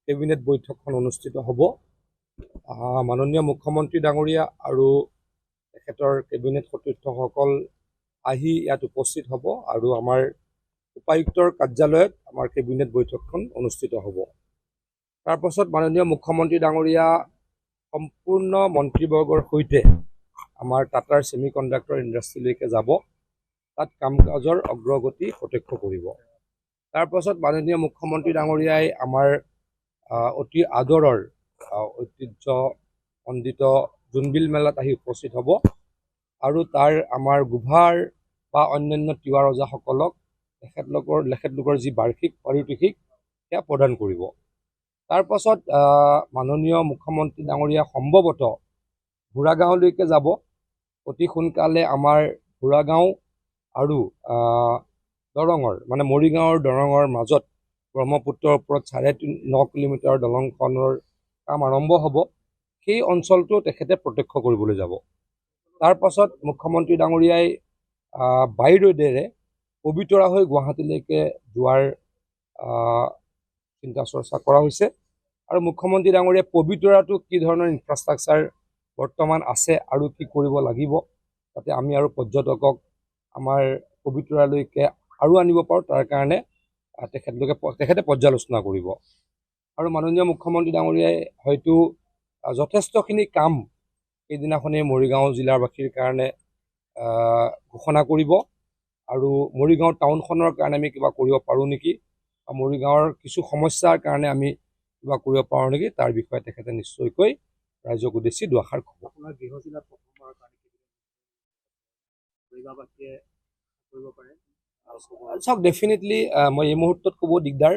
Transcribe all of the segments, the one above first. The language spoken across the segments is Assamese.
কেবিনেট বৈঠকখন অনুষ্ঠিত হ'ব। মাননীয় মুখ্যমন্ত্ৰী ডাঙৰীয়া আৰু তেখেতৰ কেবিনেট সতীৰ্থসকল আহি ইয়াত উপস্থিত হ'ব আৰু আমাৰ উপায়ুক্তৰ কাৰ্যালয়ত আমাৰ কেবিনেট বৈঠকখন অনুষ্ঠিত হ'ব। তাৰ পাছত মাননীয় মুখ্যমন্ত্ৰী ডাঙৰীয়া সম্পূৰ্ণ মন্ত্ৰীবৰ্গৰ সৈতে আমাৰ টাটাৰ ছেমি কণ্ডাক্টৰ ইণ্ডাষ্ট্ৰীলৈকে যাব, তাত কাম কাজৰ অগ্ৰগতি প্ৰত্যক্ষ কৰিব। তাৰ পাছত মাননীয় মুখ্যমন্ত্ৰী ডাঙৰীয়াই আমাৰ অতি আদৰৰ ঐতিহ্যমণ্ডিত জোনবিল মেলাত আহি উপস্থিত হ'ব আৰু তাৰ আমাৰ গোভাৰ বা অন্যান্য তিৱা ৰজাসকলক তেখেতলোকৰ যি বাৰ্ষিক পাৰিতোষিক সেয়া প্ৰদান কৰিব। তাৰ পাছত মাননীয় মুখ্যমন্ত্ৰী ডাঙৰীয়া সম্ভৱতঃ ঘোঁৰাগাঁৱলৈকে যাব। অতি সোনকালে আমাৰ ঘোঁৰাগাঁও আৰু দৰঙৰ মানে মৰিগাঁৱৰ দৰঙৰ মাজত ব্ৰহ্মপুত্ৰৰ ওপৰত 9.5 কিলোমিটাৰ দলংখনৰ কাম আৰম্ভ হ'ব। সেই অঞ্চলটো তেখেতে প্ৰত্যক্ষ কৰিবলৈ যাব। তাৰ পাছত মুখ্যমন্ত্ৰী ডাঙৰীয়াই বাই ৰোডেৰে পবিতৰা হৈ গুৱাহাটীলৈকে যোৱাৰ চিন্তা চৰ্চা কৰা হৈছে আৰু মুখ্যমন্ত্ৰী ডাঙৰীয়াই পবিতৰাটো কি ধৰণৰ ইনফ্ৰাষ্ট্ৰাকচাৰ বৰ্তমান আছে আৰু কি কৰিব লাগিব, যাতে আমি আৰু পৰ্যটকক আমাৰ পবিতৰালৈকে আৰু আনিব পাৰোঁ, তাৰ কাৰণে তেখেতে পৰ্যালোচনা কৰিব। আৰু মাননীয় মুখ্যমন্ত্ৰী ডাঙৰীয়াই হয়তো যথেষ্টখিনি কাম সেইদিনাখনেই মৰিগাঁও জিলাবাসীৰ কাৰণে ঘোষণা কৰিব আৰু মৰিগাঁও টাউনখনৰ কাৰণে আমি কিবা কৰিব পাৰোঁ নেকি, বা মৰিগাঁৱৰ কিছু সমস্যাৰ কাৰণে আমি কিবা কৰিব পাৰোঁ নেকি, তাৰ বিষয়ে তেখেতে নিশ্চয়কৈ ৰাইজক উদ্দেশ্যি দুআষাৰ ক'ব। আপোনাৰ গৃহ জিলাত প্ৰথমবাৰৰ কাৰণে কৰিব পাৰে। চাওক, ডেফিনেটলি মই এই মুহূৰ্তত ক'ব দিগদাৰ,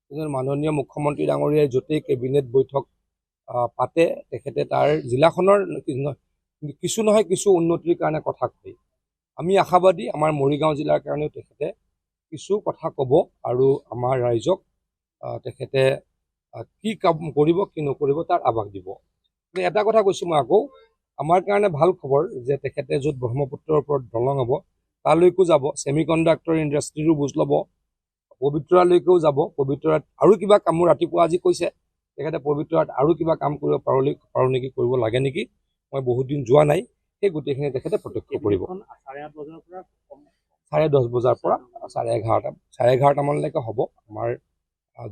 কিন্তু মাননীয় মুখ্যমন্ত্ৰী ডাঙৰীয়াই য'তেই কেবিনেট বৈঠক পাতে তেখেতে তাৰ জিলাখনৰ কিছু নহয় কিছু উন্নতিৰ কাৰণে কথা কয়। আমি আশাবাদী আমাৰ মৰিগাঁও জিলাৰ কাৰণেও তেখেতে কিছু কথা ক'ব আৰু আমাৰ ৰাইজক তেখেতে কি কাম কৰিব কি নকৰিব তাৰ আভাস দিব। এটা কথা কৈছোঁ মই আকৌ, আমাৰ কাৰণে ভাল খবৰ যে তেখেতে য'ত ব্ৰহ্মপুত্ৰৰ ওপৰত দলং হ'ব তালৈকো যাব, ছেমি কণ্ডাক্টৰ ইণ্ডাষ্ট্ৰীৰো বুজ ল'ব, পবিতৰালৈকেও যাব। পবিতৰাত আৰু কিবা কাম মোৰ ৰাতিপুৱা আজি কৈছে তেখেতে পবিতৰাত আৰু কিবা কাম কৰিব পাৰোঁ নেকি, কৰিব লাগে নেকি, মই বহুত দিন যোৱা নাই, সেই গোটেইখিনি তেখেতে প্ৰত্যক্ষ কৰিব। 10:30 বজাৰ পৰা 11:30মানলৈকে হ'ব। আমাৰ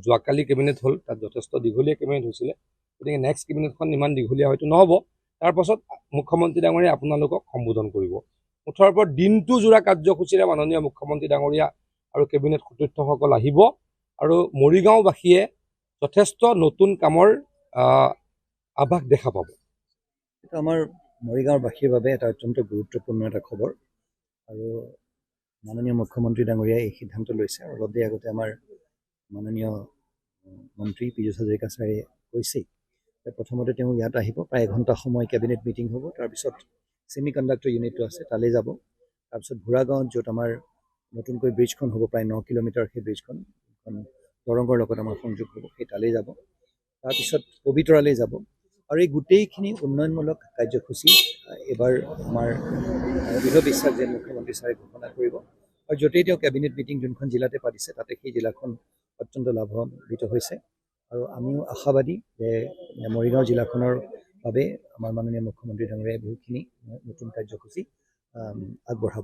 যোৱাকালি কেবিনেট হ'ল, তাত যথেষ্ট দীঘলীয়া কেবিনেট হৈছিলে, গতিকে নেক্সট কেবিনেটখন ইমান দীঘলীয়া হয়তো নহ'ব। তাৰপাছত মুখ্যমন্ত্ৰী ডাঙৰীয়াই আপোনালোকক সম্বোধন কৰিব। মুঠৰ ওপৰত দিনটো জোৰা কাৰ্যসূচীৰে মাননীয় মুখ্যমন্ত্ৰী ডাঙৰীয়া আৰু কেবিনেট সতীৰ্থসকল আহিব আৰু মৰিগাঁওবাসীয়ে যথেষ্ট নতুন কামৰ আভাস দেখা পাব। এইটো আমাৰ মৰিগাঁওবাসীৰ বাবে এটা অত্যন্ত গুৰুত্বপূৰ্ণ এটা খবৰ আৰু মাননীয় মুখ্যমন্ত্ৰী ডাঙৰীয়াই এই সিদ্ধান্ত লৈছে। আৰু অলপ দেৰি আগতে আমাৰ মাননীয় মন্ত্ৰী পীযুষ হাজৰিকা ছাৰে কৈছেই যে প্ৰথমতে তেওঁ ইয়াত আহিব, প্ৰায় এঘণ্টা সময় কেবিনেট মিটিং হ'ব, তাৰপিছত ছেমি কণ্ডাক্টৰ ইউনিটটো আছে তালৈ যাব, তাৰপিছত ঘোঁৰাগাঁৱত য'ত আমাৰ নতুনকৈ ব্ৰিজখন হ'ব প্ৰায় 9 কিলোমিটাৰ, সেই ব্ৰিজখন দৰঙৰ লগত আমাৰ সংযোগ হ'ব, সেই তালৈ যাব, তাৰপিছত পবিতৰালৈ যাব। আৰু এই গোটেইখিনি উন্নয়নমূলক কাৰ্যসূচী এইবাৰ আমাৰ দৃঢ় বিশ্বাস যে মুখ্যমন্ত্ৰী ছাৰে ঘোষণা কৰিব আৰু য'তেই তেওঁ কেবিনেট মিটিং যোনখন জিলাতে পাতিছে তাতে সেই জিলাখন অত্যন্ত লাভান্বিত হৈছে। আৰু আমিও আশাবাদী যে মৰিগাঁও জিলাখনৰ বাবে আমাৰ মাননীয় মুখ্যমন্ত্ৰী ডাঙৰীয়াই বহুতখিনি নতুন কাৰ্যসূচী আগবঢ়াব।